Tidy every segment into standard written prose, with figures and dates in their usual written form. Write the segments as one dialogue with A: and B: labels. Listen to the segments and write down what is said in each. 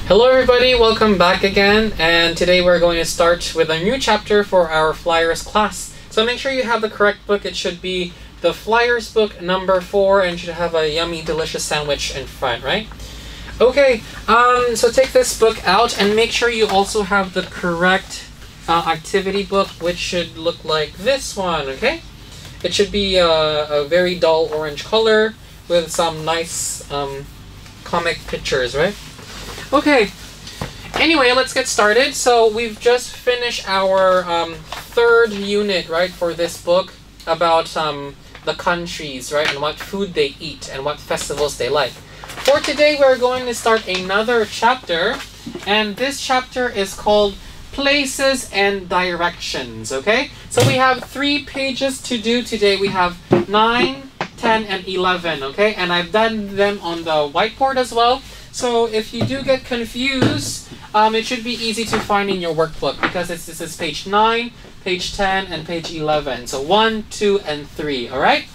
A: Hello everybody, welcome back again, and today we're going to start with a new chapter for our Flyers class. So make sure you have the correct book. It should be the Flyers book number 4 and should have a yummy delicious sandwich in front, right? Okay, so take this book out and make sure you also have the correct activity book, which should look like this one, okay? It should be a very dull orange color with some nice comic pictures, right? Okay, anyway, let's get started. So we've just finished our third unit, right, for this book about the countries, right, and what food they eat and what festivals they like. For today, we're going to start another chapter, and this chapter is called Places and Directions, okay? So we have 3 pages to do today. We have 9, 10, and 11, okay? And I've done them on the whiteboard as well. So if you do get confused, it should be easy to find in your workbook because this is page 9, page 10, and page 11. So 1, 2, and 3, all right?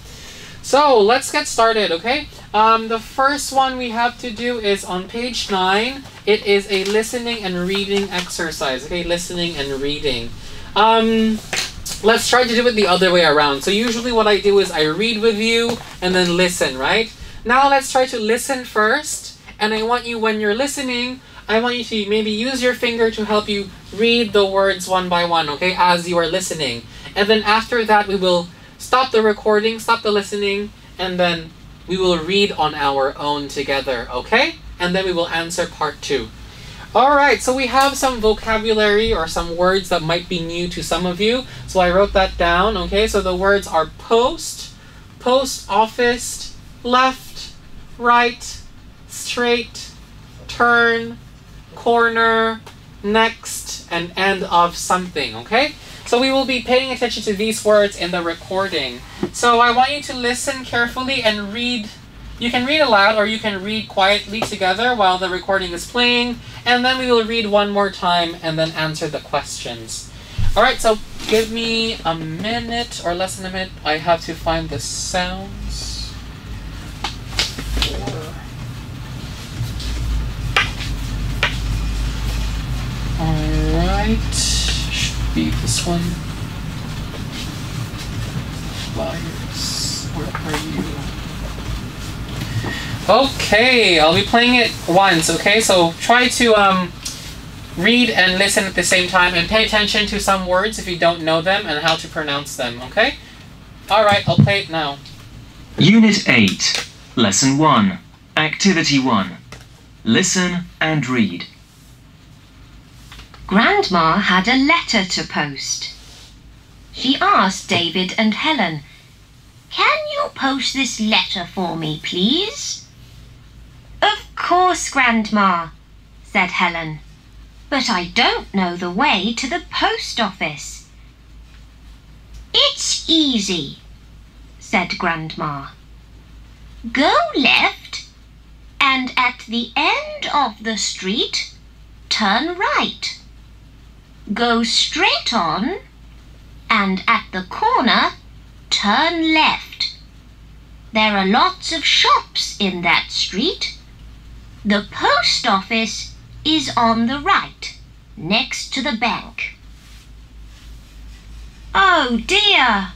A: So let's get started, okay? The first one we have to do is on page 9. It is a listening and reading exercise, okay? Listening and reading. Let's try to do it the other way around. So usually what I do is I read with you and then listen, right? Now let's try to listen first. And I want you, when you're listening, I want you to maybe use your finger to help you read the words one by one, okay, as you are listening. And then after that, we will stop the recording, stop the listening, and then we will read on our own together, okay? And then we will answer part 2. Alright, so we have some vocabulary or some words that might be new to some of you. So I wrote that down, okay? So the words are post, post office, left, right, straight, turn, corner, next, and end of something, okay? So we will be paying attention to these words in the recording. So I want you to listen carefully and read. You can read aloud or you can read quietly together while the recording is playing, and then we will read one more time and then answer the questions. Alright, so give me a minute or less than a minute. I have to find the sounds. Alright, should be this one. Flyers, where are you? Okay, I'll be playing it once, okay? So try to read and listen at the same time and pay attention to some words if you don't know them and how to pronounce them, okay? Alright, I'll play it now.
B: Unit 8, Lesson 1, Activity 1. Listen and read.
C: Grandma had a letter to post. She asked David and Helen, "Can you post this letter for me, please?" "Of course, Grandma," said Helen, "but I don't know the way to the post office." "It's easy," said Grandma. "Go left, and at the end of the street, turn right. Go straight on, and at the corner, turn left. There are lots of shops in that street. The post office is on the right, next to the bank." "Oh dear,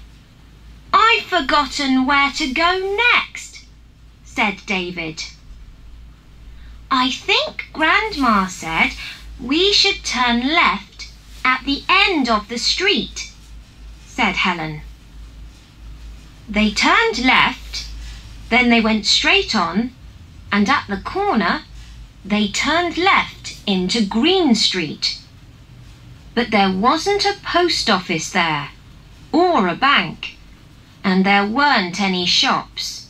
C: I've forgotten where to go next," said David. "I think Grandma said we should turn left at the end of the street," said Helen. They turned left, then they went straight on, and at the corner, they turned left into Green Street. But there wasn't a post office there, or a bank, and there weren't any shops.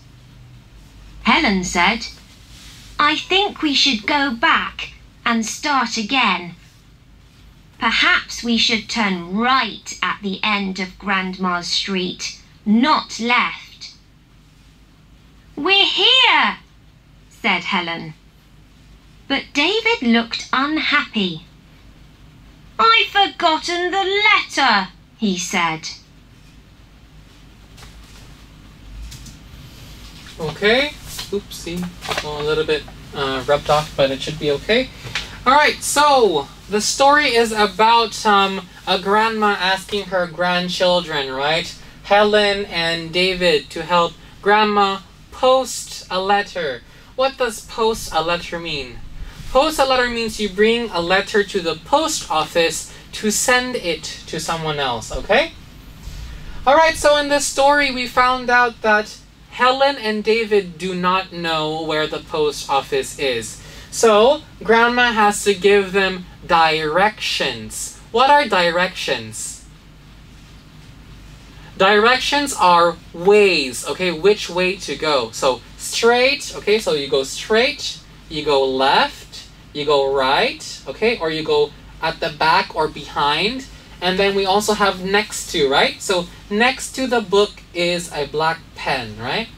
C: Helen said, "I think we should go back and start again. Perhaps we should turn right at the end of Grandma's street, not left." "We're here," said Helen. But David looked unhappy. "I've forgotten the letter," he said.
A: Okay, oopsie, a little bit rubbed off, but it should be okay. Alright, so the story is about a grandma asking her grandchildren, right? Helen and David, to help grandma post a letter. What does post a letter mean? Post a letter means you bring a letter to the post office to send it to someone else, okay? Alright, so in this story we found out that Helen and David do not know where the post office is. So, grandma has to give them directions. What are directions? Directions are ways, okay, which way to go. So, straight, okay, so you go straight, you go left, you go right, okay, or you go at the back or behind. And then we also have next to, right? So, next to the book is a black pen, right?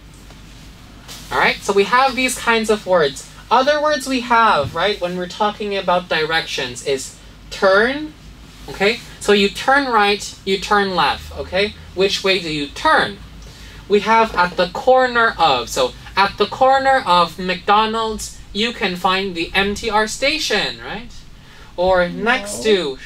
A: Alright, so we have these kinds of words. Other words we have, right, when we're talking about directions is turn, okay? So you turn right, you turn left, okay? Which way do you turn? We have at the corner of. So at the corner of McDonald's, you can find the MTR station, right? Or next to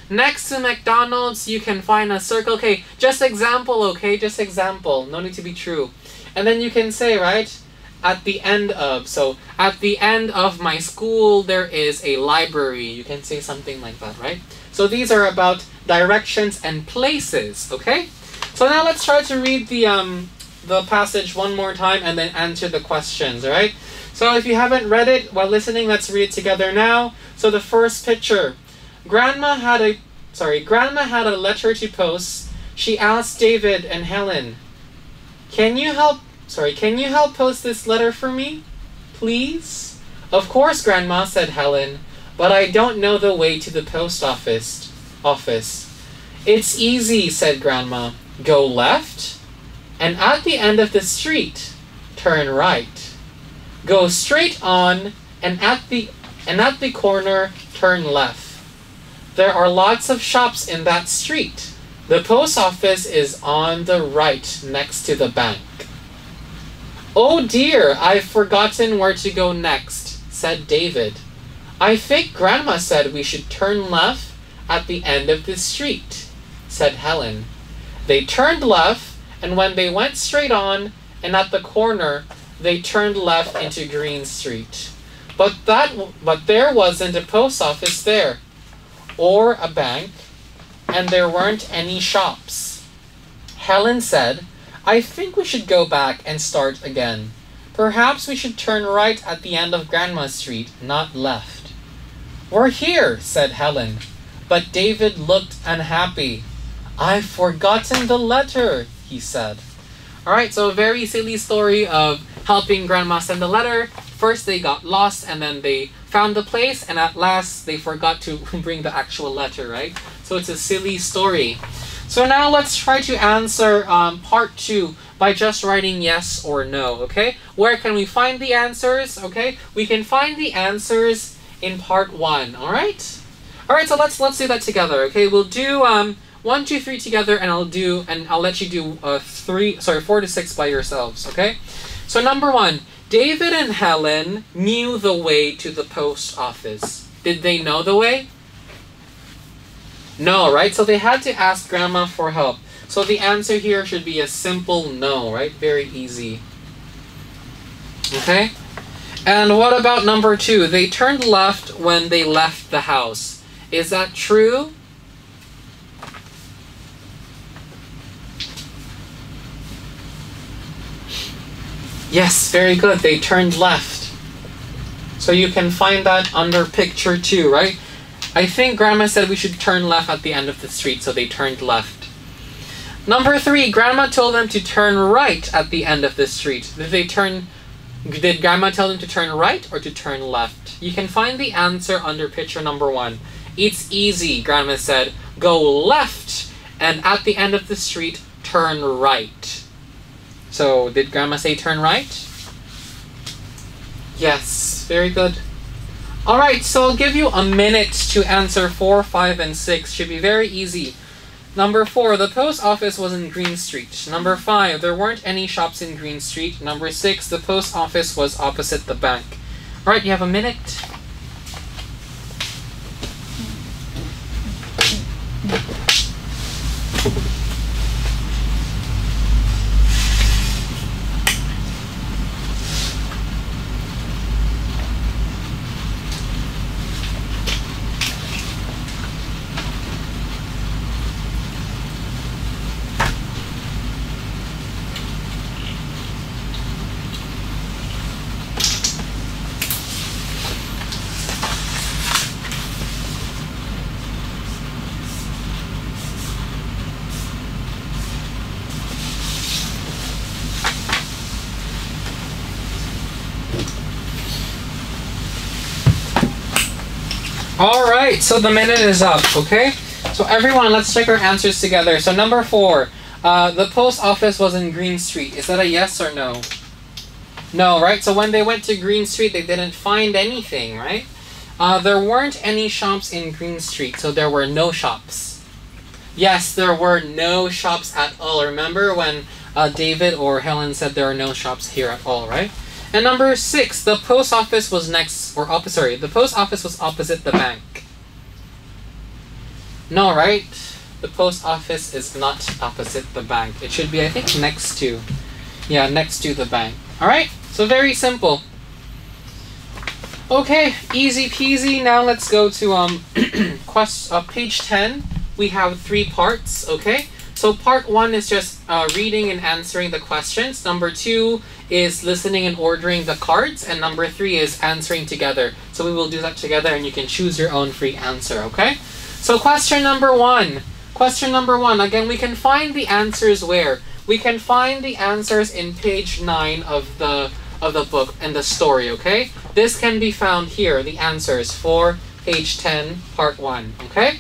A: McDonald's, you can find a circle. Okay, just example, okay? Just example. No need to be true. And then you can say, right? At the end of. So, at the end of my school, there is a library. You can say something like that, right? So, these are about directions and places, okay? So, now let's try to read the passage one more time and then answer the questions, all right? So, if you haven't read it while listening, let's read it together now. So, the first picture. Grandma had a letter to post. She asked David and Helen, Can you help post this letter for me, please? Of course, Grandma, said Helen, but I don't know the way to the post office. It's easy, said Grandma. Go left, and at the end of the street, turn right. Go straight on, and at the corner, turn left. There are lots of shops in that street. The post office is on the right next to the bank. Oh dear, I've forgotten where to go next, said David. I think Grandma said we should turn left at the end of the street, said Helen. They turned left, and when they went straight on, and at the corner, they turned left into Green Street. But there wasn't a post office there, or a bank, and there weren't any shops. Helen said, I think we should go back and start again. Perhaps we should turn right at the end of Grandma Street, not left. We're here, said Helen, but David looked unhappy. I've forgotten the letter, he said. Alright, so a very silly story of helping Grandma send the letter. First they got lost, and then they found the place, and at last they forgot to bring the actual letter, right? So it's a silly story. So now let's try to answer part 2 by just writing yes or no, okay? Where can we find the answers, okay? We can find the answers in part 1, alright? Alright, so let's do that together, okay? We'll do 1, 2, 3 together, and I'll let you do 4 to 6 by yourselves, okay? So number 1, David and Helen knew the way to the post office. Did they know the way? No, right? So they had to ask Grandma for help. So the answer here should be a simple no, right? Very easy. Okay? And what about number 2? They turned left when they left the house. Is that true? Yes, very good. They turned left. So you can find that under picture 2, right? I think Grandma said we should turn left at the end of the street, so they turned left. Number 3, Grandma told them to turn right at the end of the street. Did Grandma tell them to turn right or to turn left? You can find the answer under picture number 1. It's easy, Grandma said. Go left, and at the end of the street, turn right. So, did Grandma say turn right? Yes, very good. Alright, so I'll give you a minute to answer 4, 5, and 6. Should be very easy. Number 4, the post office was in Green Street. Number 5, there weren't any shops in Green Street. Number 6, the post office was opposite the bank. Alright, you have a minute. All right, so the minute is up, okay? So everyone, let's check our answers together. So number 4, the post office was in Green Street. Is that a yes or no? No, right? So when they went to Green Street, they didn't find anything, right? There weren't any shops in Green Street, so there were no shops. Yes, there were no shops at all. Remember when David or Helen said there are no shops here at all, right? And number 6, the post office was the post office was opposite the bank. No, right? The post office is not opposite the bank. It should be, I think, next to. Yeah, next to the bank. Alright, so very simple. Okay, easy peasy. Now let's go to page 10. We have 3 parts, okay? So part 1 is just reading and answering the questions. Number 2 is listening and ordering the cards. And number 3 is answering together. So we will do that together and you can choose your own free answer, okay? So question number 1. Question number 1. Again, we can find the answers where? We can find the answers in page 9 of the book and the story, okay? This can be found here, the answers for page 10, part 1, okay?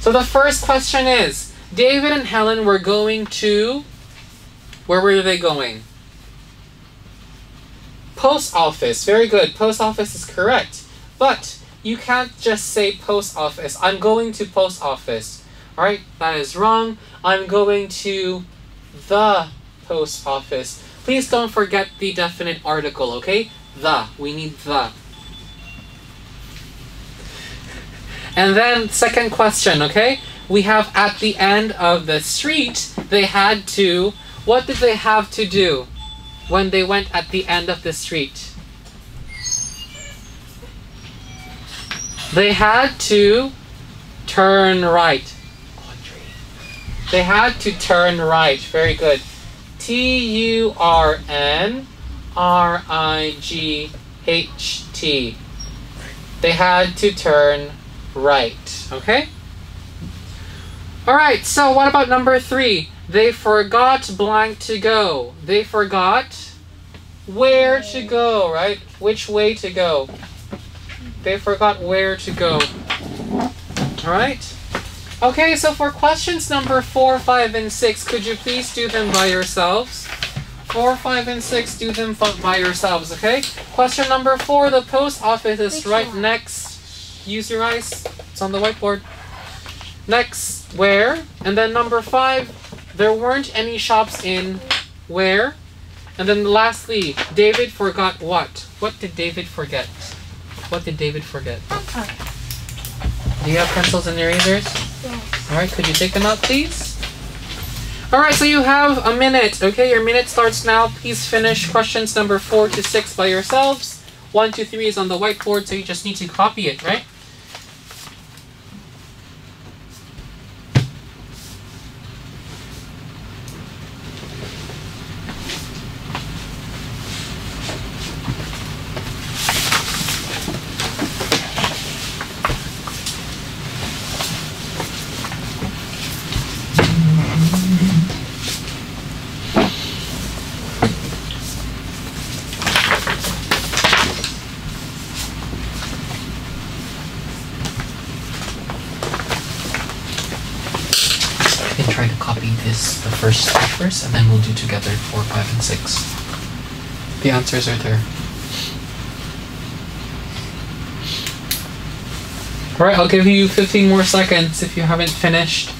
A: So the first question is, David and Helen were going to, where were they going? Post office. Very good. Post office is correct. But you can't just say post office. I'm going to post office. Alright, that is wrong. I'm going to the post office. Please don't forget the definite article, okay? The. We need the. And then, second question, okay? We have at the end of the street, they had to, what did they have to do when they went at the end of the street? They had to turn right. They had to turn right. Very good. T-U-R-N-R-I-G-H-T. They had to turn right. Okay? Alright, so what about number 3? They forgot blank to go. They forgot where to go, right? Which way to go. They forgot where to go. Alright? Okay, so for questions number 4, 5, and 6, could you please do them by yourselves? 4, 5, and 6, do them by yourselves, okay? Question number 4, the post office is right next. Use your eyes. It's on the whiteboard. Next, where? And then number 5, there weren't any shops in where? And then lastly, David forgot what? What did David forget? What did David forget? Do you have pencils and erasers? Yes. Alright, could you take them out, please? Alright, so you have a minute. Okay, your minute starts now. Please finish questions number 4 to 6 by yourselves. 1, 2, 3 is on the whiteboard, so you just need to copy it, right? Try to copy this the first, and then we'll do together 4, 5, and 6. The answers are there. Alright, I'll give you 15 more seconds if you haven't finished.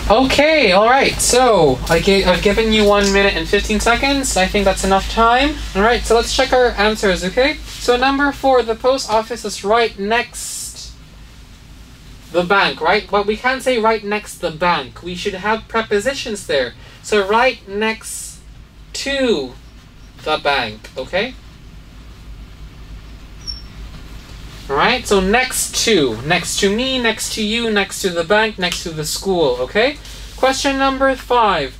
A: Okay, alright, so I've given you 1 minute and 15 seconds. I think that's enough time. Alright, so let's check our answers, okay? So number 4, the post office is right next the bank, right? But we can't say right next the bank. We should have prepositions there. So right next to the bank, okay? Alright, so next to me, next to you, next to the bank, next to the school, okay? Question number 5.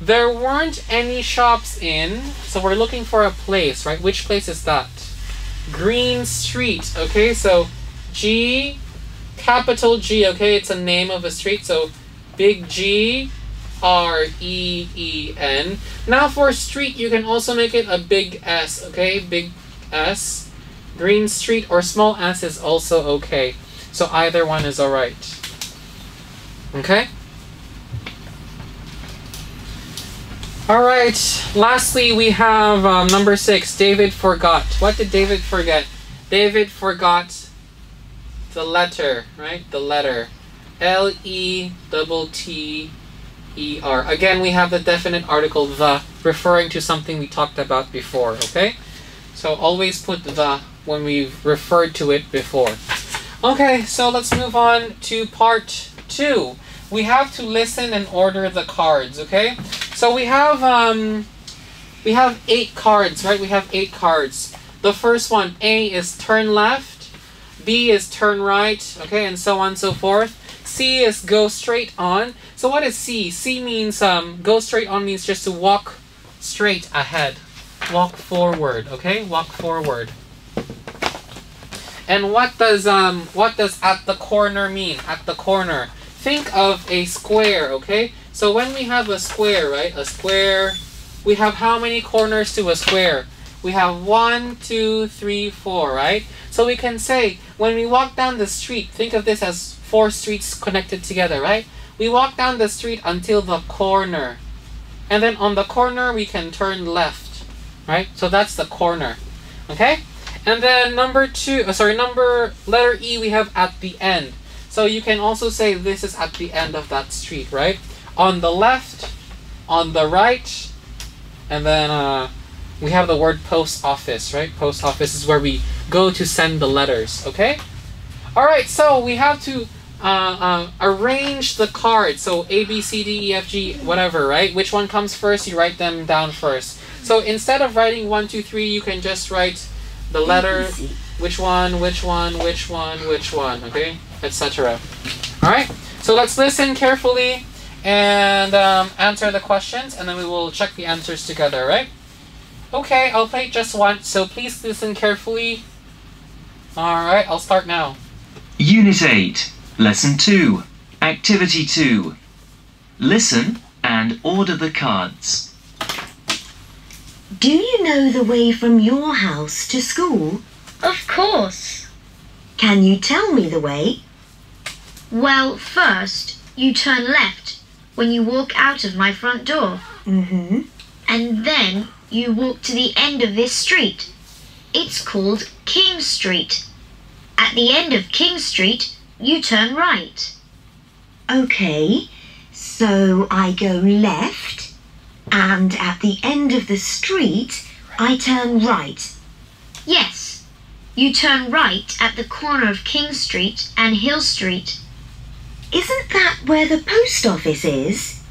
A: There weren't any shops in, so we're looking for a place, right? Which place is that? Green Street, okay? So G-R-E-E-N capital G, okay? It's a name of a street, so big G, R-E-E-N. Now for street, you can also make it a big S, okay? Big S. Green Street or small s is also okay. So either one is alright. Okay? Alright, lastly we have number 6. David forgot. What did David forget? David forgot the letter, right? The letter. L-E-T-T-E-R. Again, we have the definite article the, referring to something we talked about before, okay? So always put the when we've referred to it before. Okay, so let's move on to part 2. We have to listen and order the cards, okay? So we have 8 cards, right? We have 8 cards. The first one, A, is turn left. B is turn right, okay, and so on and so forth. C is go straight on. So what is C? C means go straight on means just to walk straight ahead. Walk forward, okay? Walk forward. And what does at the corner mean? At the corner. Think of a square, okay? So when we have a square, right? A square, we have how many corners to a square? We have 1, 2, 3, 4, right? So we can say, when we walk down the street, think of this as 4 streets connected together, right? We walk down the street until the corner. And then on the corner, we can turn left, right? So that's the corner, okay? And then letter E, we have at the end. So you can also say this is at the end of that street, right? On the left, on the right, and then we have the word post office, right? Post office is where we go to send the letters, okay? Alright, so we have to arrange the cards. So A, B, C, D, E, F, G, whatever, right? Which one comes first, you write them down first. So instead of writing 1, 2, 3, you can just write the letter, which one, okay? Etc. Alright, so let's listen carefully and answer the questions, and then we will check the answers together, right? Okay, I'll play it just once, so please listen carefully. Alright, I'll start now.
B: Unit 8, Lesson 2, Activity 2. Listen and order the cards.
D: Do you know the way from your house to school?
C: Of course.
D: Can you tell me the way?
C: Well, first, you turn left when you walk out of my front door.
D: Mm-hmm.
C: And then you walk to the end of this street. It's called King Street. At the end of King Street, you turn right.
D: Okay, so I go left, and at the end of the street, I turn right.
C: Yes, you turn right at the corner of King Street and Hill Street.
D: Isn't that where the post office is?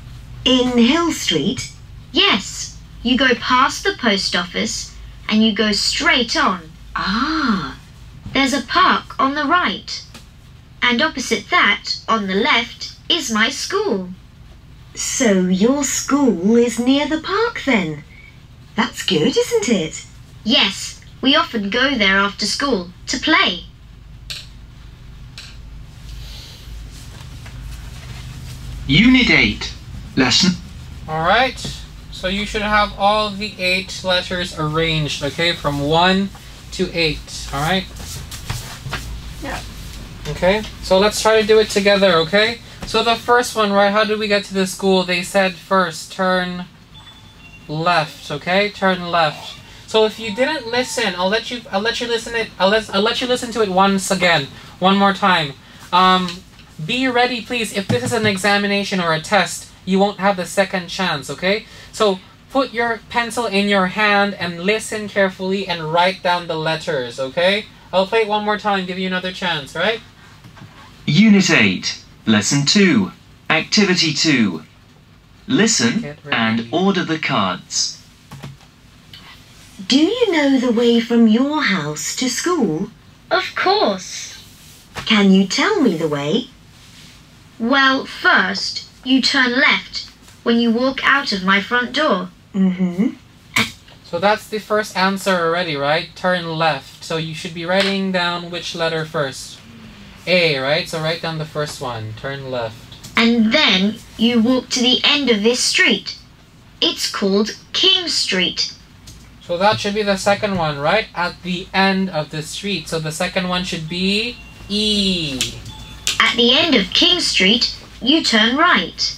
D: In Hill Street?
C: Yes, you go past the post office and you go straight on.
D: Ah.
C: There's a park on the right. And opposite that, on the left, is my school.
D: So your school is near the park then? That's good, isn't it?
C: Yes, we often go there after school to play.
B: Unit 8, Lesson.
A: Alright, so you should have all the 8 letters arranged, okay, from 1 to 8, alright?
C: Yeah.
A: Okay, so let's try to do it together, okay? So the first one, right, how did we get to the school? They said first, turn left, okay? Turn left. So if you didn't listen, I'll let you listen to it once again, one more time. Be ready, please. If this is an examination or a test, you won't have the second chance, okay? So put your pencil in your hand and listen carefully and write down the letters, okay? I'll play it one more time, give you another chance, right?
B: Unit 8, Lesson 2, Activity 2. Listen and order the cards.
D: Do you know the way from your house to school?
C: Of course.
D: Can you tell me the way?
C: Well, first, you turn left when you walk out of my front door.
D: Mm-hmm.
A: So that's the first answer already, right? Turn left. So you should be writing down which letter first. A, right? So write down the first one. Turn left.
C: And then you walk to the end of this street. It's called King Street.
A: So that should be the second one, right? At the end of the street. So the second one should be E.
C: At the end of King Street, you turn right.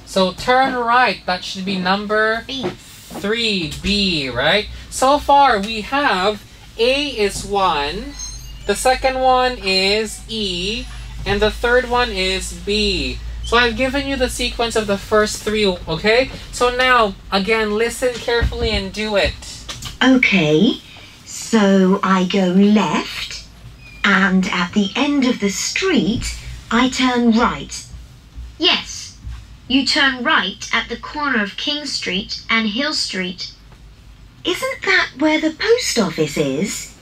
A: So turn right. That should be number
C: B.
A: 3, B, right? So far we have A is 1, the second one is E, and the third one is B. So I've given you the sequence of the first 3, okay? So now, again, listen carefully and do it.
D: Okay, so I go left, and at the end of the street, I turn right.
C: Yes, you turn right at the corner of King Street and Hill Street.
D: Isn't that where the post office is?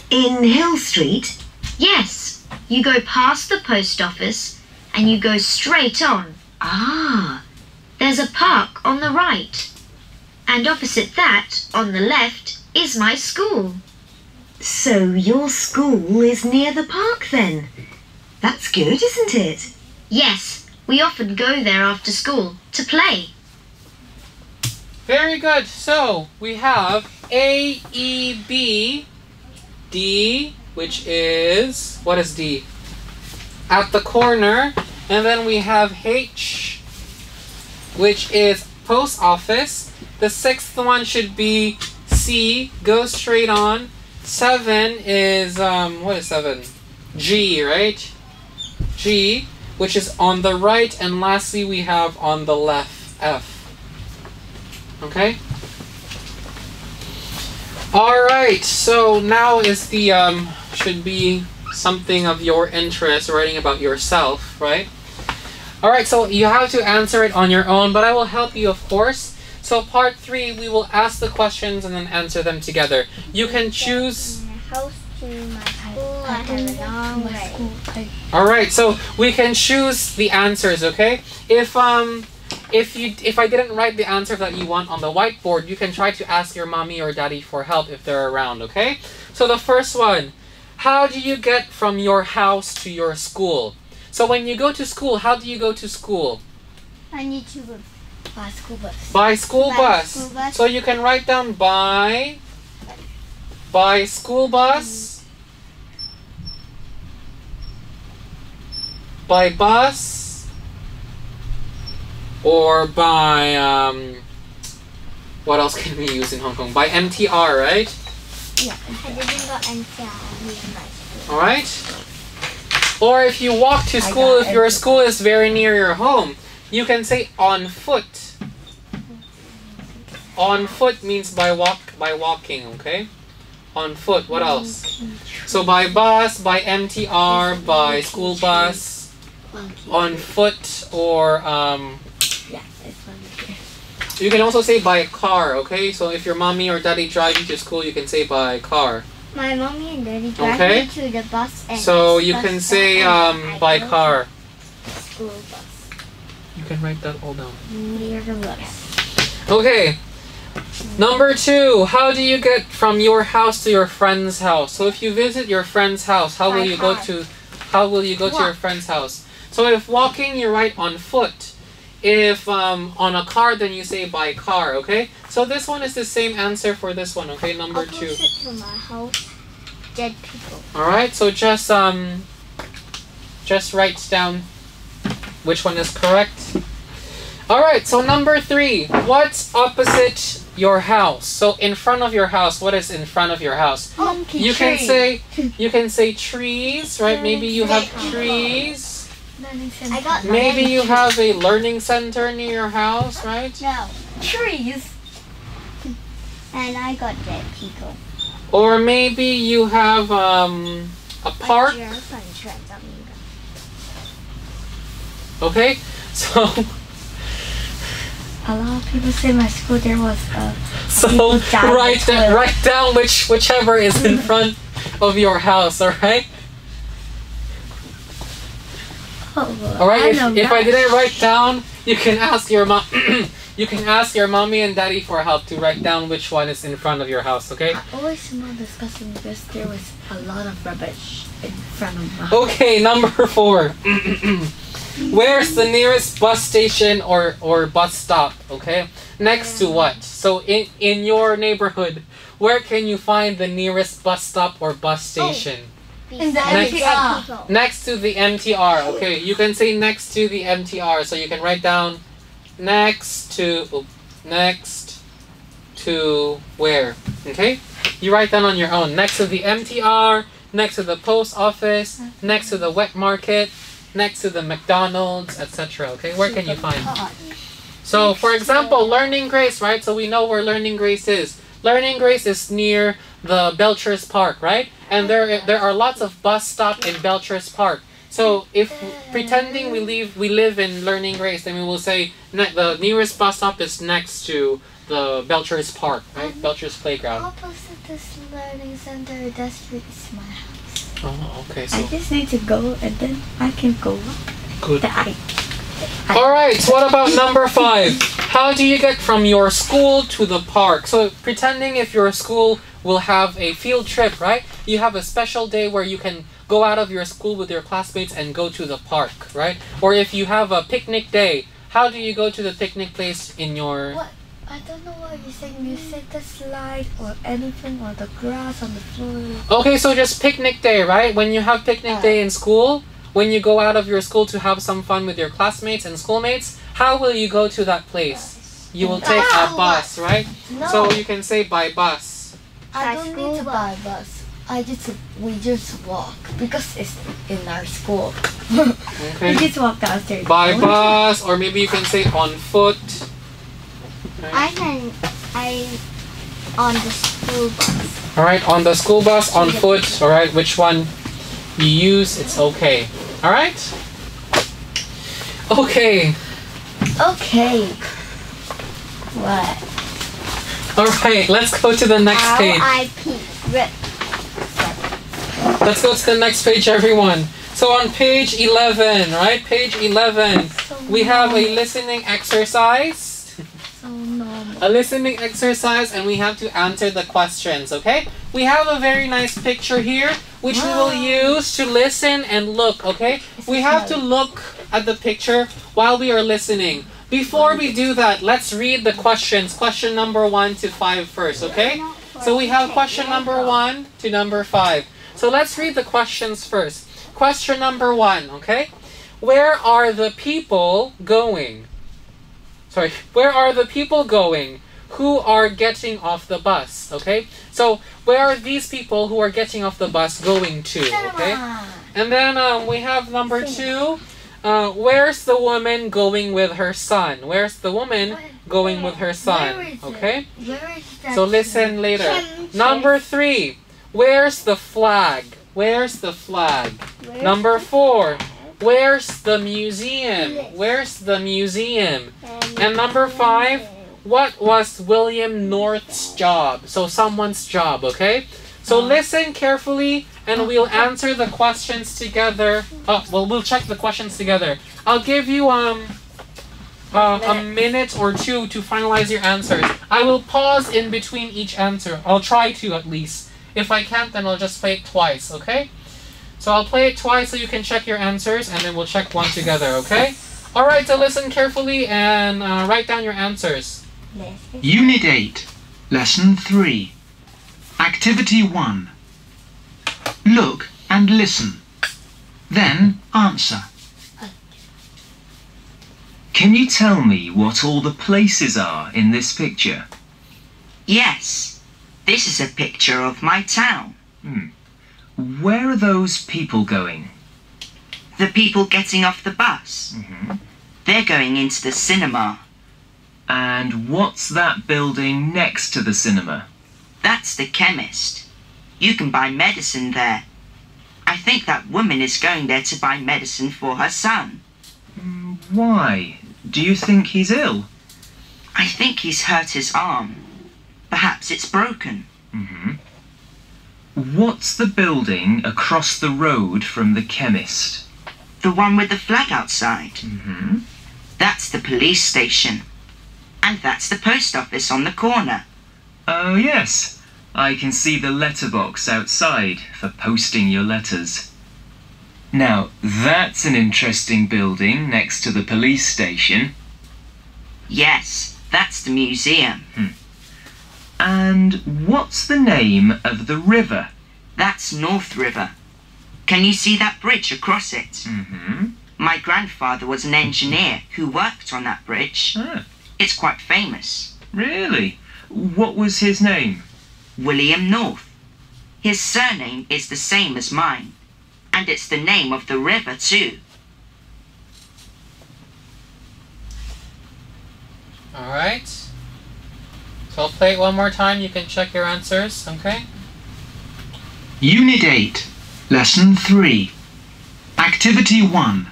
D: In Hill Street?
C: Yes, you go past the post office and you go straight on.
D: Ah,
C: There's a park on the right. And opposite that, on the left, is my school.
D: so your school is near the park then? That's good, isn't it?
C: Yes, we often go there after school to play.
A: Very good. So we have A, E, B, D, which is, what is D? At the corner. And then we have H, which is post office. The sixth one should be C, go straight on. 7 is, what is 7? G, right? G, which is on the right. And lastly, we have on the left, F. Okay? Alright, so now is the, should be something of your interest, writing about yourself, right? Alright, so you have to answer it on your own, but I will help you, of course. So part 3, we will ask the questions and then answer them together. You can choose...
E: House to my school, I have a long way.
A: Alright, so we can choose the answers, okay? If I didn't write the answer that you want on the whiteboard, you can try to ask your mommy or daddy for help if they're around, okay? So the first one, how do you get from your house to your school? So when you go to school, how do you go to school?
E: I need to go by school bus.
A: By school
E: By
A: bus.
E: school bus.
A: So you can write down by school bus, by bus, or by what else can we use in Hong Kong? By MTR, right?
E: Yeah, I didn't go until my school.
A: All right. Or if you walk to school, if your school is very near your home, you can say on foot. On foot means by walking, okay? On foot. What else? So by bus, by MTR, by school bus, on foot, or you can also say by car, okay? So if your mommy or daddy drive you to school, you can say by car.
E: My mommy and daddy drive
A: Okay.
E: me to the bus and
A: So you
E: bus
A: can
E: stop
A: say
E: and I
A: by
E: go
A: car.
E: to School bus.
A: You can write that all down.
E: Near the bus.
A: Okay. Number 2, how do you get from your house to your friend's house? So if you visit your friend's house, how will
E: By
A: you go
E: car.
A: to your
E: Walk.
A: friend's house? So if walking, you write on foot. If on a car, then you say by car, okay? So this one is the same answer for this one, okay? Number 2.
E: Opposite to my house, dead people.
A: Alright, so just write down which one is correct. Alright, so number 3, what's opposite your house? So in front of your house, what is in front of your house?
E: Monkey
A: You can
E: tree.
A: say trees, right? Maybe you have trees.
E: I got
A: Maybe you have a learning center near your house, right?
E: no trees. And I got dead people.
A: Or maybe you have a park. Okay, so
E: A lot of people say my school there was
A: so
E: people died
A: write down whichever is in front of your house. All right. All right. If I didn't write down, you can ask your mom. you can ask your mommy and daddy for help to write down which one is in front of your house, okay?
E: I always not discussing this. There was a lot of rubbish in front of my house.
A: Okay, number 4. Where's the nearest bus station or bus stop, okay? Next to what? So in your neighborhood, where can you find the nearest bus stop or bus station?
E: In the
A: Next.
E: MTR.
A: Next to the MTR, okay? You can say next to the MTR, so you can write down next to where, okay? You write down on your own. Next to the MTR, next to the post office, next to the wet market, next to the McDonald's, etc. Okay, where can you find? So, for example, Learning Grace, right? So we know where Learning Grace is. Learning Grace is near the Belchers Park, right? And there are lots of bus stops in Belchers Park. So if pretending we live in Learning Grace, then we will say the nearest bus stop is next to the Belchers Park, right? Belchers Playground.
E: Opposite this learning center, that street is my house.
A: Oh, okay. So
E: I just need to go and then I can go up.
A: good. Alright, what about number 5? How do you get from your school to the park? So pretending if your school will have a field trip, right? You have a special day where you can go out of your school with your classmates and go to the park, right? Or if you have a picnic day, how do you go to the picnic place in your...
E: What? I don't know what you're saying. You said the slide or anything or the grass on the floor.
A: Okay, so just picnic day, right? When you have picnic day in school, when you go out of your school to have some fun with your classmates and schoolmates, how will you go to that place? You will take a bus, right?
E: No.
A: So you can say by bus.
E: I don't need to buy a bus. We just walk because it's in our school.
A: Okay.
E: We just walk downstairs.
A: By bus, or maybe you can say on foot.
E: I on the school bus.
A: Alright, on the school bus, on foot, alright, which one you use, it's okay. Alright? Okay.
E: Okay. What?
A: Alright, let's go to the next page.
E: R.I.P. Rip.
A: Let's go to the next page, everyone. So on page 11, right? Page 11, we have a listening exercise.
E: So normal.
A: A listening exercise, and we have to answer the questions, okay? We have a very nice picture here, which we will use to listen and look, okay? We have to look at the picture while we are listening. Before we do that, let's read the questions. Question number 1 to 5 first, okay? So we have question number 1 to number 5. So let's read the questions first. Question number 1, okay? Where are the people going? Sorry, where are the people going who are getting off the bus, okay? So, where are these people who are getting off the bus going to, okay? And then we have number 2. Where's the woman going with her son? Where's the woman going with her son, okay?
E: Where is that?
A: So listen later. Number 3. Where's the flag? Where's the flag? Number 4. Where's the museum? Where's the museum? And number 5. What was William North's job? So someone's job, okay? So listen carefully and we'll answer the questions together. We'll check the questions together. I'll give you a minute or 2 to finalize your answers. I will pause in between each answer. I'll try to at least. If I can't, then I'll just play it twice, okay? So I'll play it twice so you can check your answers, and then we'll check one together, okay? Alright, so listen carefully and write down your answers.
B: Unit 8, Lesson 3. Activity 1. Look and listen. Then answer. Can you tell me what all the places are in this picture?
F: Yes, this is a picture of my town.
B: Where are those people going?
F: The people getting off the bus. They're going into the cinema.
B: And what's that building next to the cinema?
F: That's the chemist. You can buy medicine there. I think that woman is going there to buy medicine for her son.
B: Why? Do you think he's ill?
F: I think he's hurt his arm. Perhaps it's broken.
B: What's the building across the road from the chemist?
F: The one with the flag outside. That's the police station. And that's the post office on the corner.
B: Oh, yes. I can see the letterbox outside for posting your letters. Now, that's an interesting building next to the police station.
F: Yes, that's the museum.
B: And what's the name of the river?
F: That's North River. Can you see that bridge across it?
B: Mm-hmm.
F: My grandfather was an engineer who worked on that bridge.
B: Ah,
F: It's quite famous.
B: really? What was his name?
F: William North. His surname is the same as mine. And it's the name of the river too.
A: Alright. So I'll play it one more time. You can check your answers, okay?
G: Unit 8, Lesson 3. Activity 1.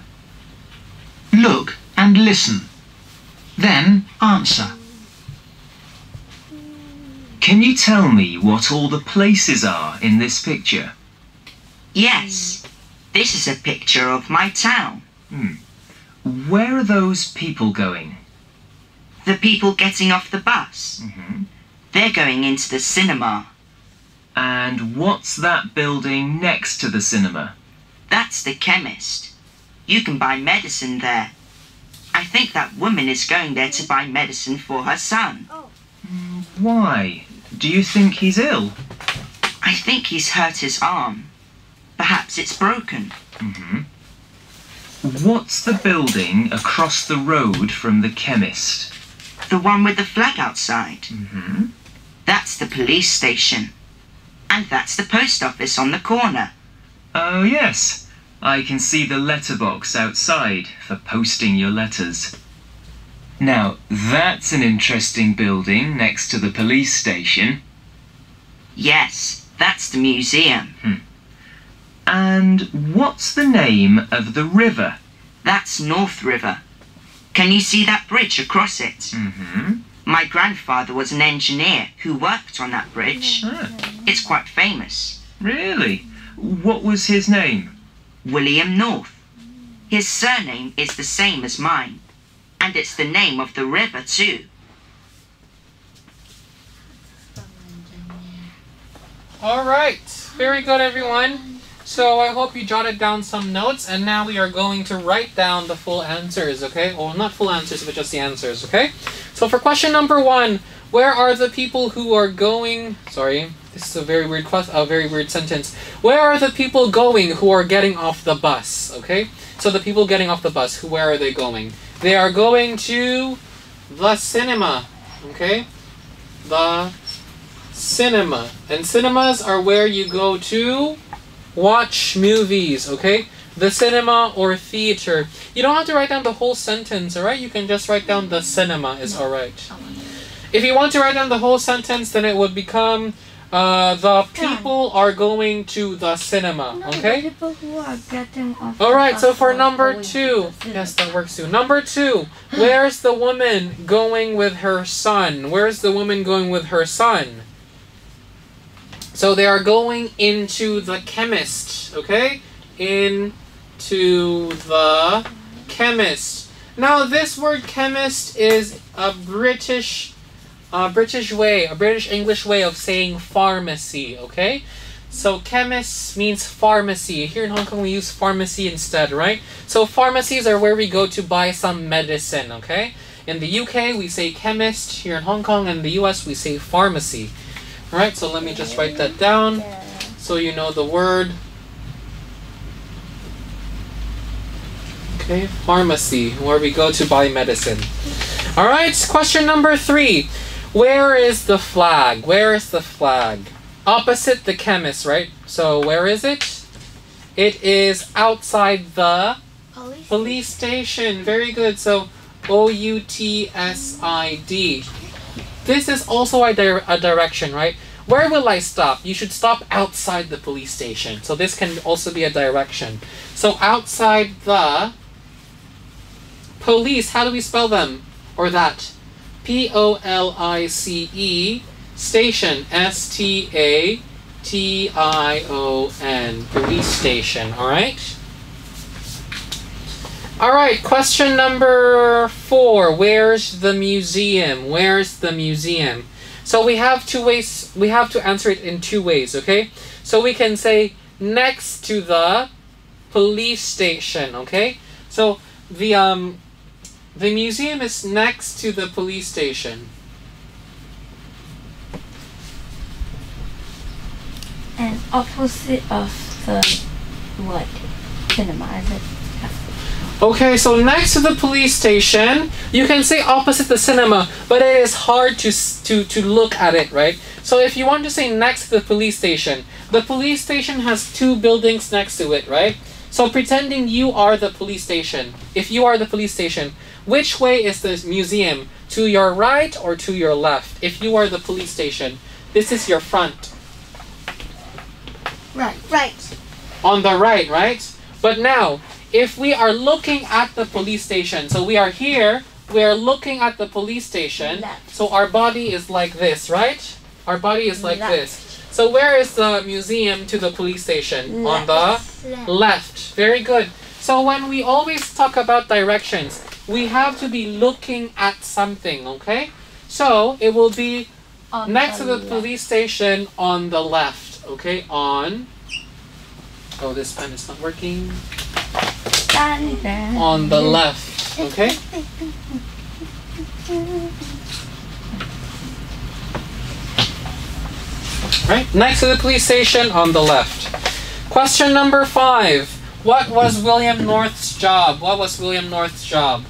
G: Look and listen. Then answer.
B: Can you tell me what all the places are in this picture?
F: Yes, this is a picture of my town.
B: Where are those people going?
F: The people getting off the bus.
B: Mm-hmm.
F: They're going into the cinema.
B: And what's that building next to the cinema?
F: That's the chemist. You can buy medicine there. I think that woman is going there to buy medicine for her son.
B: Why? Do you think he's ill?
F: I think he's hurt his arm. Perhaps it's broken.
B: Mm-hmm. What's the building across the road from the chemist?
F: The one with the flag outside.
B: Mm-hmm.
F: That's the police station. And that's the post office on the corner.
B: Oh, yes. I can see the letterbox outside for posting your letters. Now, that's an interesting building next to the police station.
F: Yes, that's the museum.
B: And what's the name of the river?
F: That's North River. Can you see that bridge across it?
B: Mm-hmm.
F: My grandfather was an engineer who worked on that bridge.
B: Ah,
F: It's quite famous.
B: really? What was his name?
F: William North. His surname is the same as mine. And it's the name of the river too.
A: Alright. Very good, everyone. So I hope you jotted down some notes, and now we are going to write down the full answers, okay? Well, not full answers, but just the answers, okay? So for question number 1, where are the people who are going... Sorry, this is a very weird sentence. Where are the people going who are getting off the bus, okay? So the people getting off the bus, where are they going? They are going to the cinema, okay? The cinema. And cinemas are where you go to watch movies, okay? The cinema or theater. You don't have to write down the whole sentence, alright? You can just write down the cinema is alright. If you want to write down the whole sentence, then it would become the people are going to the cinema, okay?
E: People who are getting off.
A: Alright, so for number 2, yes, that works too. Number 2, where's the woman going with her son? Where's the woman going with her son? So they are going into the chemist, okay? Into the chemist. Now this word chemist is a British English way of saying pharmacy, okay? So chemist means pharmacy. Here in Hong Kong we use pharmacy instead, right? So pharmacies are where we go to buy some medicine, okay? In the UK we say chemist. Here in Hong Kong and the US we say pharmacy. Alright, so let me just write that down so you know the word. Okay, pharmacy, where we go to buy medicine. Alright, question number 3. Where is the flag? Where is the flag? Opposite the chemist, right? So where is it? It is outside the police station. Very good. So outside. This is also a direction, right? Where will I stop? You should stop outside the police station. So this can also be a direction. So outside the police, how do we spell them? Or that? Police station. STATION. Police station, alright? All right, question number 4. Where's the museum? Where's the museum? So we have 2 ways. We have to answer it in 2 ways, okay? So we can say next to the police station, okay? So the museum is next to the police station.
E: And opposite of the what? Cinema, is it?
A: Okay, so next to the police station, you can say opposite the cinema, but it is hard to look at it, right? So if you want to say next to the police station has 2 buildings next to it, right? So pretending you are the police station, if you are the police station, which way is the museum? To your right or to your left? If you are the police station, this is your front.
E: Right.
A: On the right? But now, if we are looking at the police station, so we are here, we are looking at the police station,
E: Left.
A: so our body is like this, right? Our body is like
E: Left.
A: this. So where is the museum to the police station? On the left. Very good. So when we always talk about directions, we have to be looking at something, okay? So it will be
E: On
A: next to the
E: left.
A: police station on the left, okay? On... Oh, this pen is not working. On the left, okay? Right, next to the police station on the left. Question number 5. What was William North's job? What was William North's job?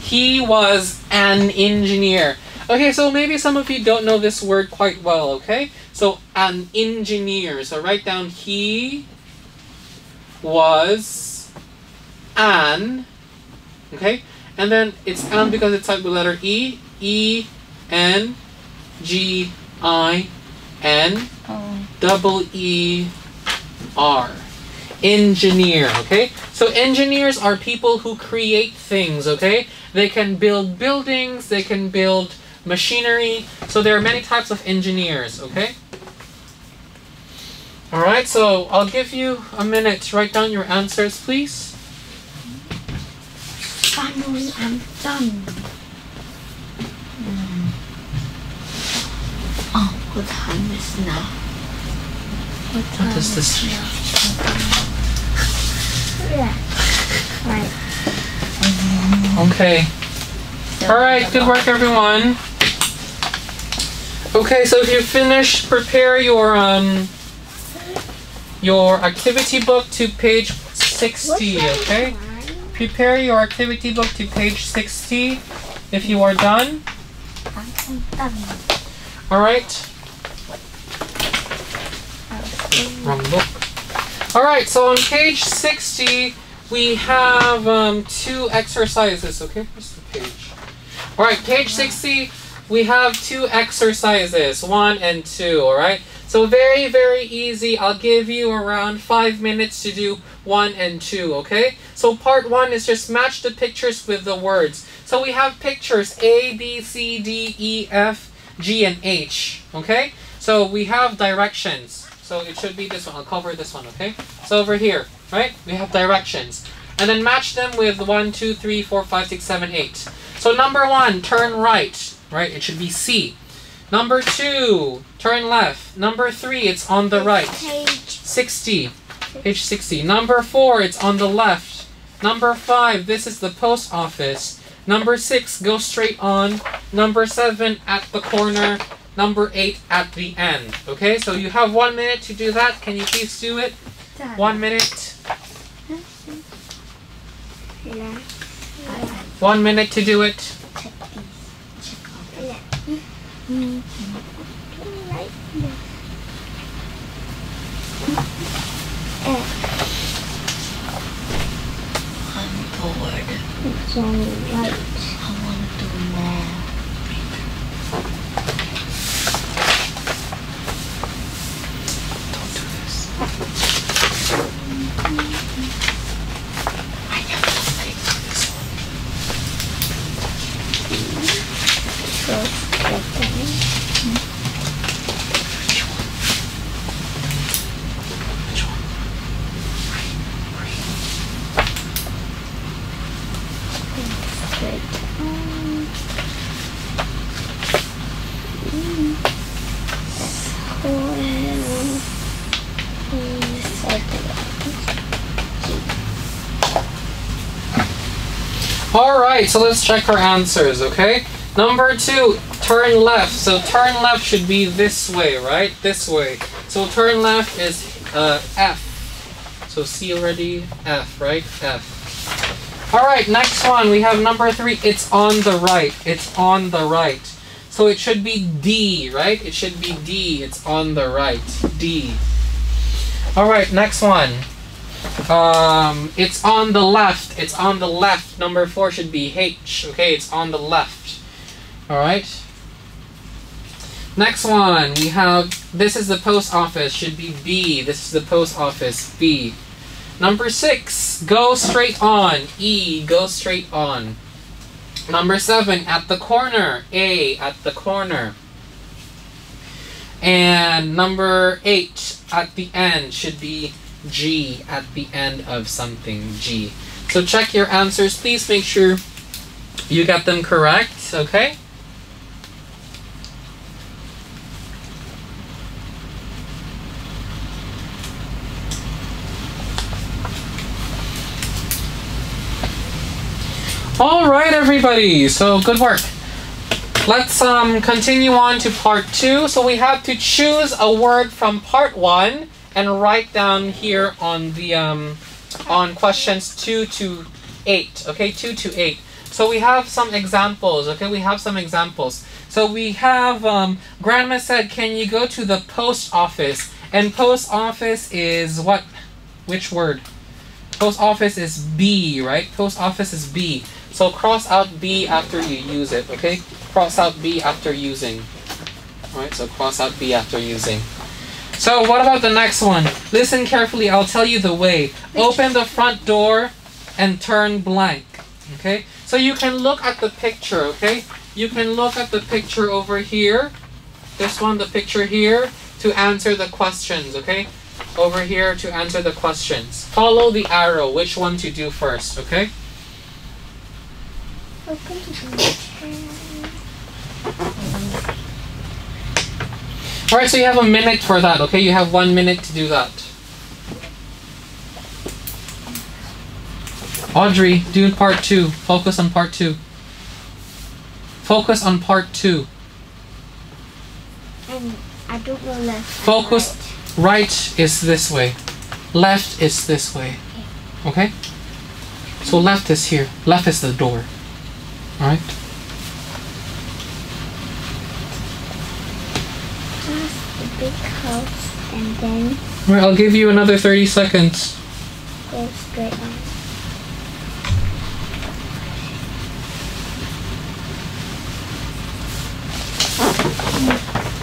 A: He was an engineer. Okay, so maybe some of you don't know this word quite well, okay? So, an engineer. So write down he was an, okay? And then it's an because it's typed with letter E, E-N-G-I-N, double E-R. Engineer, okay? So engineers are people who create things, okay? They can build buildings, they can build machinery. So there are many types of engineers, okay? Alright, so I'll give you a minute to write down your answers, please.
D: Finally, I'm done. Oh, what time is now?
A: What is this?
E: Right.
A: Okay. Alright, good work everyone. Okay, so if you finish, prepare your activity book to page 60, okay? Prepare your activity book to page 60 if you are done. Alright. Wrong book. Alright, so on page 60 we have 2 exercises, okay? Where's the page? Alright, page 60 we have 2 exercises, 1 and 2, alright? So very, very easy. I'll give you around 5 minutes to do 1 and 2, okay? So part 1 is just match the pictures with the words. So we have pictures A, B, C, D, E, F, G, and H, okay? So we have directions. So it should be this one. I'll cover this one, okay? So over here, right? We have directions. And then match them with 1, 2, 3, 4, 5, 6, 7, 8. So number 1, turn right, right? It should be C. Number 2, turn left. Number 3, it's on the right.
E: Page
A: 60. Page 60. Number 4, it's on the left. Number 5, this is the post office. Number 6, go straight on. Number 7, at the corner. Number 8, at the end. Okay, so you have 1 minute to do that. Can you please do it? 1 minute. 1 minute to do it.
D: I'm bored.
E: It's on the right.
D: I want to do more.
A: Don't do this.
D: I have something for this one.
E: So, like that.
A: Which one? Which one? Alright, so let's check our answers, okay? Number 2, turn left. So turn left should be this way, right? This way. So turn left is F. So C already, F, right? F. Alright, next one. We have number 3. It's on the right. It's on the right. So it should be D, right? It should be D. It's on the right. D. Alright, next one. It's on the left. It's on the left. Number 4 should be H. Okay, it's on the left. Alright. Next one, we have, this is the post office. Should be B. This is the post office. B. Number 6, go straight on. E. Go straight on. Number 7, at the corner. A. At the corner. And number 8, at the end, should be G, at the end of something, G. So check your answers. Please make sure you got them correct, okay? All right, everybody. So good work. Let's continue on to part 2. So we have to choose a word from part 1 and write down here on the on questions 2 to 8. Okay, 2 to 8. So we have some examples. Okay, we have some examples. So we have Grandma said, "Can you go to the post office?" And post office is what? Which word? Post office is B, right? Post office is B. So cross out B after you use it, okay? Cross out B after using. Alright, so cross out B after using. So what about the next one? Listen carefully, I'll tell you the way. Open the front door and turn blank. Okay? So you can look at the picture, okay? You can look at the picture over here. This one, the picture here, to answer the questions, okay? Over here to answer the questions. Follow the arrow, which one to do first, okay? Alright, so you have a minute for that, okay? You have 1 minute to do that. Audrey, do part 2. Focus on part 2. Focus on part 2.
E: I don't know left.
A: Focus. Right is this way. Left is this way. Okay? So left is here. Left is the door. Alright?
E: Past the big house and then
A: Alright, I'll give you another 30 seconds.
E: go straight on.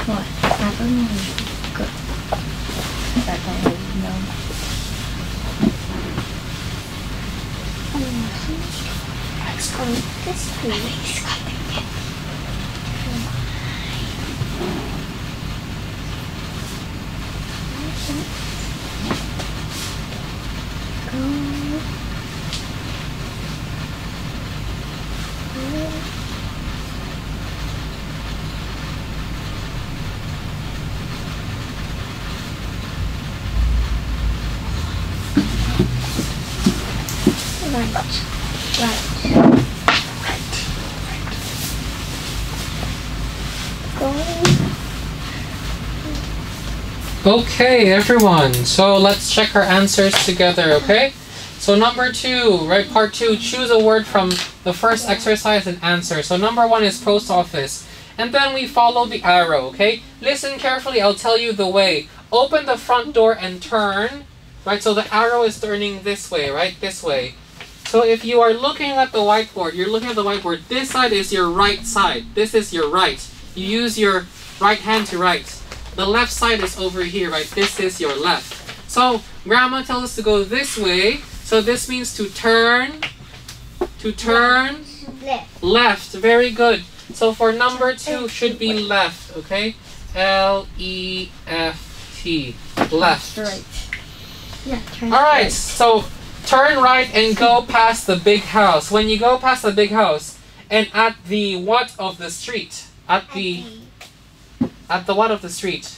E: What? I don't know. Good. I don't really know. This way.
A: Okay, everyone. So let's check our answers together, okay? So number 2, right, part 2, choose a word from the first exercise and answer. So number 1 is post office. And then we follow the arrow, okay? Listen carefully, I'll tell you the way. Open the front door and turn, right? So the arrow is turning this way, right? This way. So if you are looking at the whiteboard, you're looking at the whiteboard, this side is your right side. This is your right. You use your right hand to write. The left side is over here, right? This is your left. So Grandma tells us to go this way. So this means to turn,
E: Left.
A: left. Very good. So for number 2 should be left, okay? L-E-F-T, left.
E: Right. Yeah, turn
A: Alright, so turn right and go past the big house. When you go past the big house and at the what of the street? At the what of the street?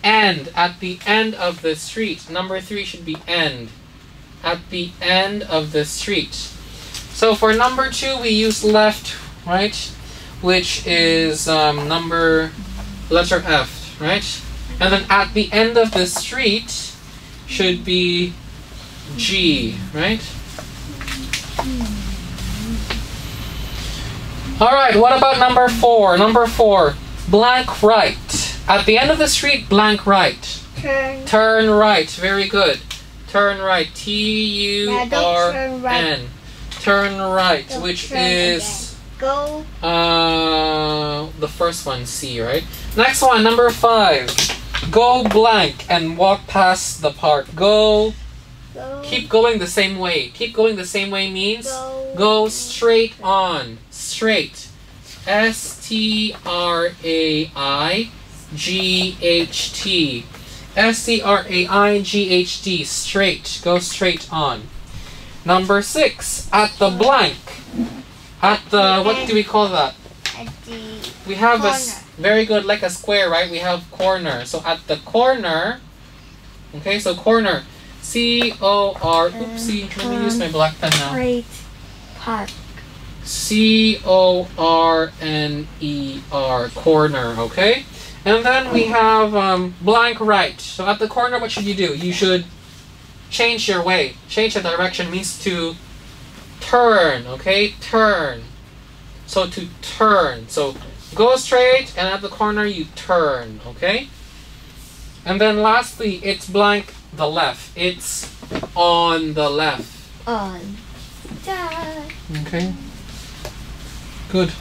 A: End. At the end of the street. Number 3 should be end. At the end of the street. So for number 2, we use left, right? Which is letter F, right? And then at the end of the street should be G, right? Alright, what about number 4? Number 4, blank right. At the end of the street, blank right.
E: Turn.
A: Turn right, very good. Turn right, T-U-R-N. Turn right,
E: Don't
A: which
E: turn
A: is
E: Go.
A: the first one, C, right? Next one, number 5. Go blank and walk past the park. Go.
E: Go.
A: Keep going the same way. Keep going the same way means go straight on. Straight. S-T-R-A-I-G-H-T. S-T-R-A-I-G-H-T. Straight. Go straight on. Number 6. At the blank. At the, what do we call that?
E: At the
A: We have
E: corner.
A: very good, like a square, right? We have corner. So at the corner, okay, so corner. C-O-R, oopsie, let me use my black pen now.
E: Great Park.
A: C-O-R-N-E-R, corner, okay? And then we have blank right. So at the corner, what should you do? You should change your way. Change the direction means to turn, okay? Turn. So to turn. So go straight, and at the corner you turn, okay? And then lastly, it's blank the left. It's on the left.
E: On. Da.
A: Okay. Good.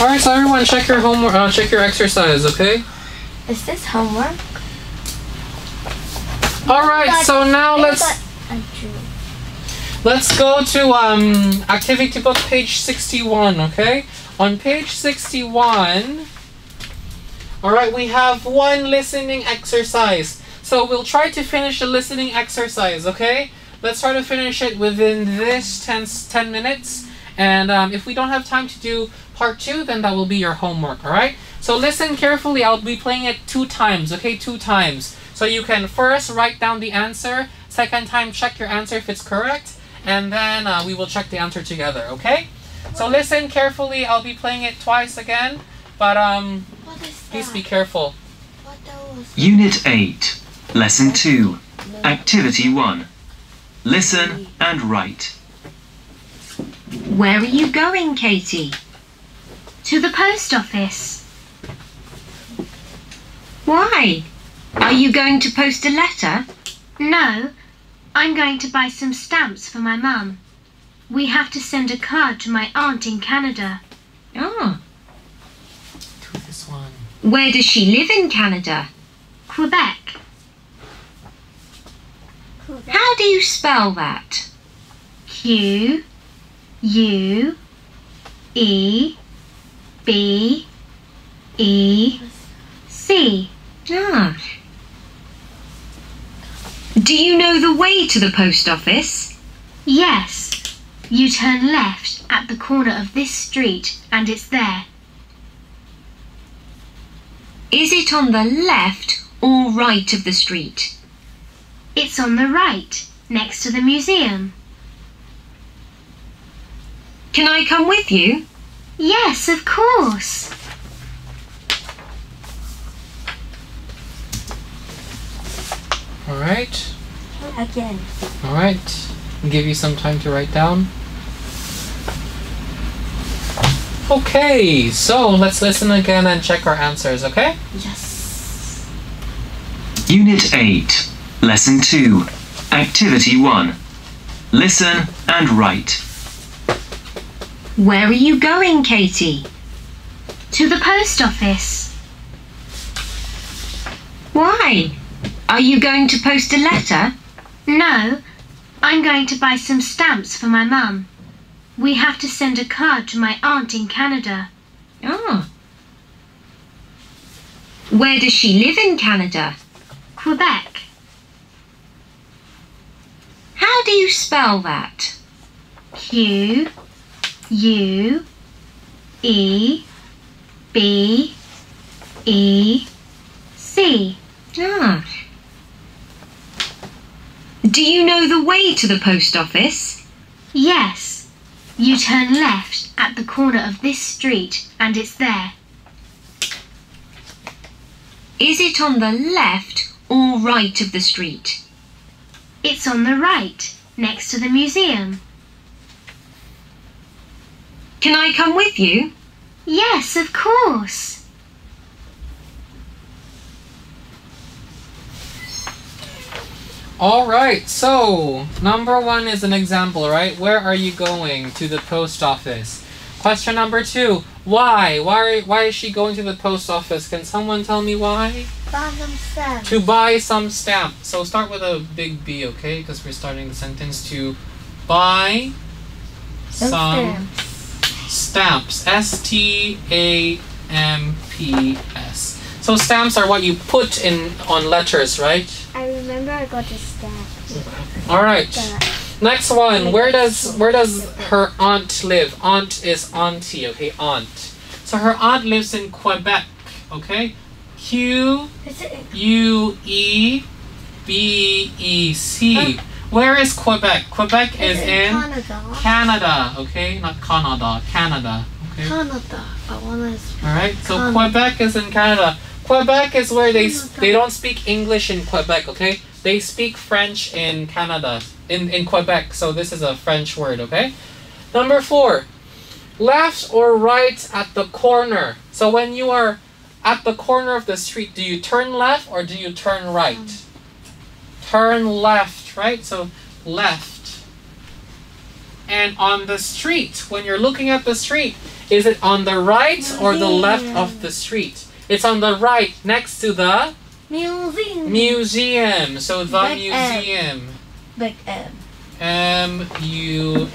A: Alright, so everyone check your homework, check your exercise, okay?
E: Is this homework?
A: Alright, so now let's go to activity book page 61, okay? On page 61, alright, we have one listening exercise. So we'll try to finish the listening exercise, okay? Let's try to finish it within this 10 minutes. And if we don't have time to do part 2, then that will be your homework, alright? So listen carefully. I'll be playing it 2 times, okay? 2 times. So you can first write down the answer. Second time, check your answer if it's correct. And then we will check the answer together, okay? So listen carefully. I'll be playing it twice again. But
E: What is
A: please
E: that?
A: be careful.
E: What that was?
B: Unit 8, Lesson 2, Activity 1. Listen and write.
C: Where are you going, Katie? To the post office. Why? Are you going to post a letter? No, I'm going to buy some stamps for my mum. We have to send a card to my aunt in Canada. Oh.
A: To this one.
C: Where does she live in Canada? Quebec. How do you spell that? Q-U-E-B-E-C. Ah. Do you know the way to the post office? Yes. You turn left at the corner of this street and it's there. Is it on the left or right of the street? It's on the right, next to the museum. Can I come with you? Yes, of course.
A: Alright.
E: Again.
A: Alright. I'll give you some time to write down. Okay, so let's listen again and check our answers, okay?
E: Yes.
B: Unit 8, Lesson 2, Activity 1. Listen and write.
C: Where are you going, Katie? To the post office. Why? Are you going to post a letter? No, I'm going to buy some stamps for my mum. We have to send a card to my aunt in Canada. Oh. Where does she live in Canada? Quebec. How do you spell that? Q-U-E-B-E-C. see.
D: Ah. Do you know the way to the post office?
C: Yes. You turn left at the corner of this street and it's there.
D: Is it on the left or right of the street?
C: It's on the right, next to the museum.
D: Can I come with you?
C: Yes, of course.
A: Alright, so number 1 is an example, right? Where are you going? To the post office. Question number 2, why? Why is she going to the post office? Can someone tell me why?
E: Buy some stamps.
A: To buy some stamps. So start with a big B, okay? Because we're starting the sentence. To buy some stamps. S-T-A-M-P-S. So stamps are what you put in on letters, right?
E: I remember I got a stamp.
A: Alright. Next one. Where does her aunt live? Aunt is auntie, okay? Aunt. So her aunt lives in Quebec, okay? Q-U-E-B-E-C. Where is Quebec? Quebec is in Canada, okay? Not Canada, Canada. Okay.
E: Canada. I wanna speak.
A: Alright, so
E: Canada.
A: Quebec is in Canada. Quebec is where they don't speak English in Quebec, okay? They speak French in Canada, in Quebec, so this is a French word, okay? Number 4, left or right at the corner. So when you are at the corner of the street, do you turn left or do you turn right? Turn left, right? So left. And on the street, when you're looking at the street, is it on the right or the left of the street? It's on the right, next to the museum. So the
E: Big
A: museum.
E: Big M.
A: M-U-S-E-U-M.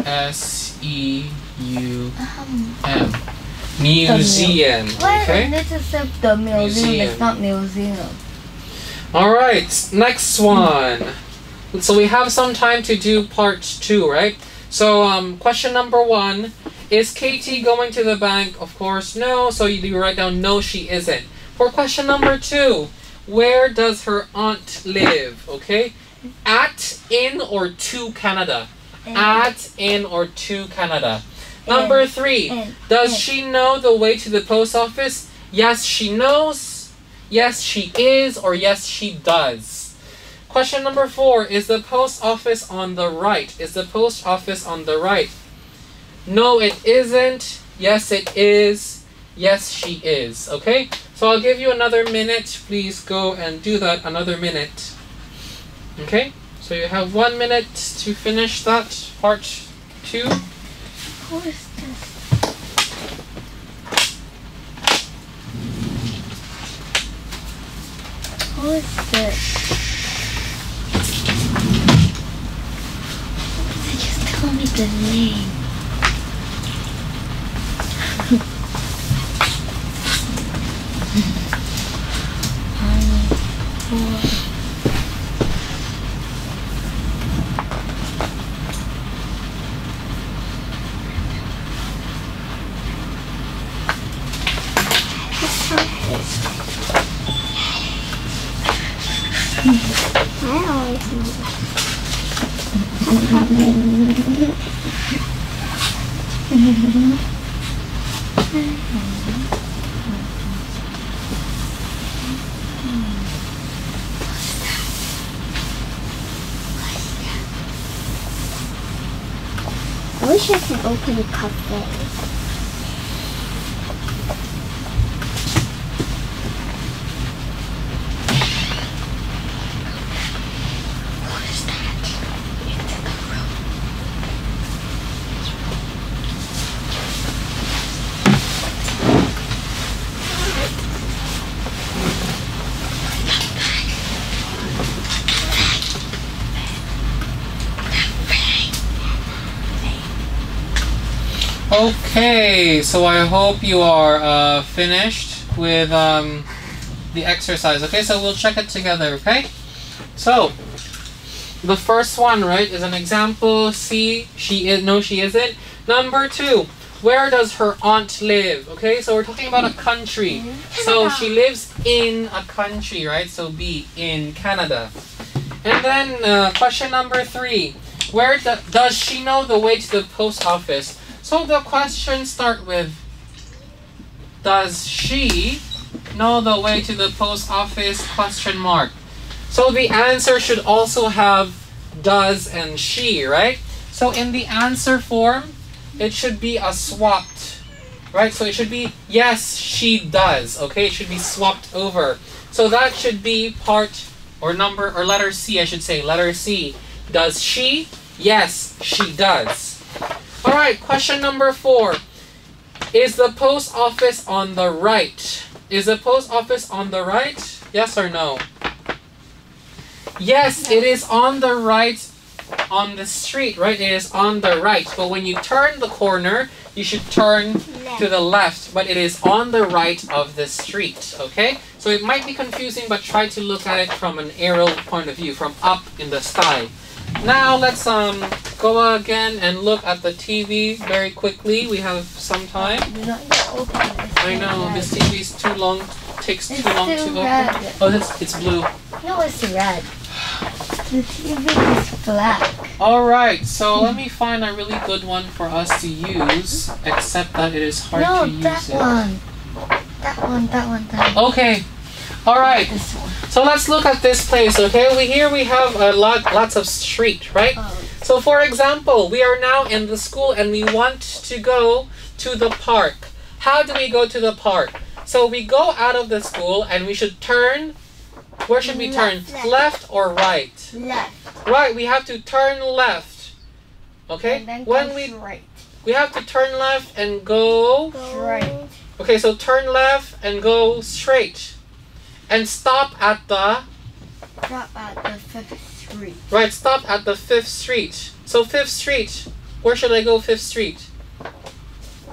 A: Museum.
E: Why
A: Okay?
E: this is the museum?
A: Museum.
E: It's not museum.
A: Alright, next one. So we have some time to do part 2, right? So question number 1. Is Katie going to the bank? Of course, no. So you write down, no, she isn't. For question number 2, where does her aunt live? Okay? At, in, or to Canada? At, in, or to Canada. Number 3, does she know the way to the post office? Yes, she knows. Yes, she is. Or yes, she does. Question number 4, is the post office on the right? Is the post office on the right? No, it isn't. Yes, it is. Yes, she is. Okay? So I'll give you another minute. Please go and do that another minute. Okay? So you have 1 minute to finish that part 2.
E: Who is this? Who is this? Just tell me the name. I wish I could open a cafe.
A: Okay, so I hope you are finished with the exercise. Okay, so we'll check it together, okay? So, the first one, right, is an example. C, she is, no, she isn't. Number 2, where does her aunt live? Okay, so we're talking about a country. So she lives in a country, right? So B, in Canada. And then question number 3. Where does she know the way to the post office? So the questions start with, does she know the way to the post office? Question mark. So the answer should also have does and she, right? So in the answer form, it should be a swapped, right? So it should be yes, she does, okay? It should be swapped over. So that should be part or number or letter C, I should say, letter C. Does she? Yes, she does. All right, question number 4. Is the post office on the right? Is the post office on the right? Yes or no? Yes, it is on the right on the street, right? It is on the right. But when you turn the corner, you should turn to the left. But it is on the right of the street, okay? So it might be confusing, but try to look at it from an aerial point of view, from up in the sky. Now let's go again and look at the TV very quickly. We have some time. I know, this TV is too long, takes too long to open.
E: Red.
A: Oh, it's blue.
E: No, it's red. The TV is black.
A: Alright, so let me find a really good one for us to use, except that it is hard to use
E: that
A: it.
E: one. That one.
A: Okay, alright.
E: This one.
A: So let's look at this place, okay? Here we have lots of street, right?
E: Oh.
A: So for example, we are now in the school and we want to go to the park. How do we go to the park? So we go out of the school and we should turn. Where should we turn? Left or right?
E: Left.
A: Right, we have to turn left. Okay?
E: And then
A: When
E: go
A: we
E: straight.
A: have to turn left and go.
E: Straight.
A: Okay, so turn left and go straight. And stop at the.
E: Stop at the 5th Street.
A: Right, stop at the 5th Street. So 5th Street. Where should I go 5th Street?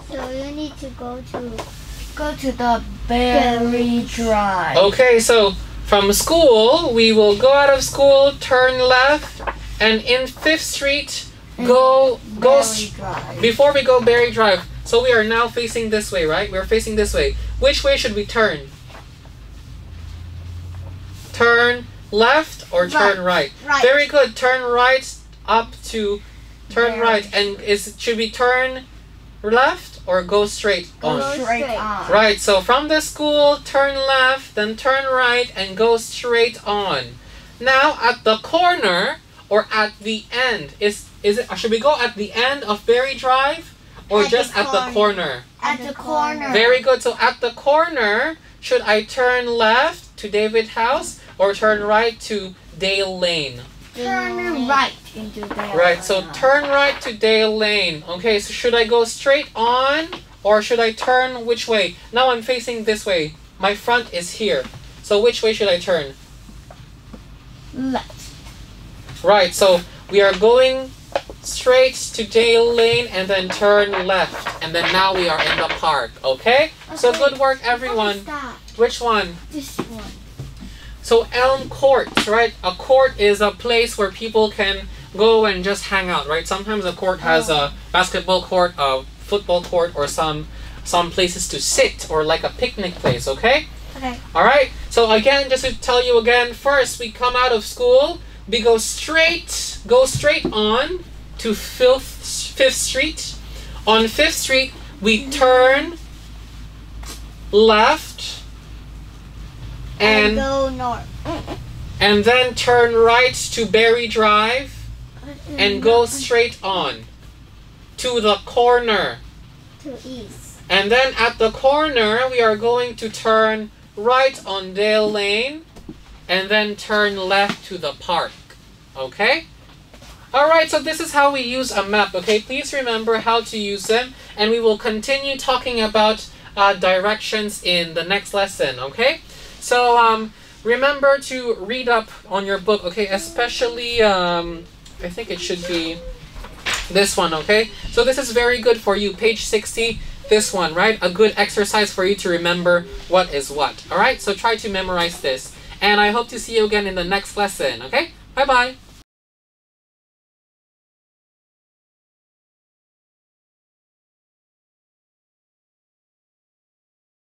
E: So you need to go to the Berry Drive.
A: Okay, so from school, we will go out of school, turn left, and in 5th Street, go
E: Berry Drive.
A: before we go Berry Drive. So we are now facing this way, right? We're facing this way. Which way should we turn? Turn left or turn right?
E: Right.
A: Very good. Turn right up to turn
E: Berry.
A: right. And should we turn left or go straight on?
E: Go straight on.
A: Right, so from the school, turn left, then turn right, and go straight on. Now, at the corner, or at the end, should we go at the end of Berry Drive, or just at the corner?
E: At the corner.
A: Very good, so at the corner, should I turn left to David House, or turn right to Dale Lane?
E: Turn right into Dale.
A: Right, so turn right to Dale Lane. Okay, so should I go straight on or should I turn which way? Now I'm facing this way. My front is here. So which way should I turn?
E: Left.
A: Right, so we are going straight to Dale Lane and then turn left. And then now we are in the park, okay? So good work, everyone.
E: What is that?
A: Which one?
E: This one.
A: So Elm Court, right? A court is a place where people can go and just hang out, right? Sometimes a court has a basketball court, a football court, or some places to sit, or like a picnic place, okay?
E: Okay.
A: All right. So again, just to tell you again, first we come out of school, we go straight on to 5th Street. On 5th Street, we turn left and
E: go north.
A: and then turn right to Berry Drive and go straight on to the corner.
E: To east.
A: And then at the corner, we are going to turn right on Dale Lane and then turn left to the park. Okay? Alright, so this is how we use a map, okay? Please remember how to use them, and we will continue talking about directions in the next lesson, okay? So, remember to read up on your book, okay? Especially, I think it should be this one, okay? So this is very good for you, page 60, this one, right? A good exercise for you to remember what is what, alright? So try to memorize this. And I hope to see you again in the next lesson, okay? Bye-bye!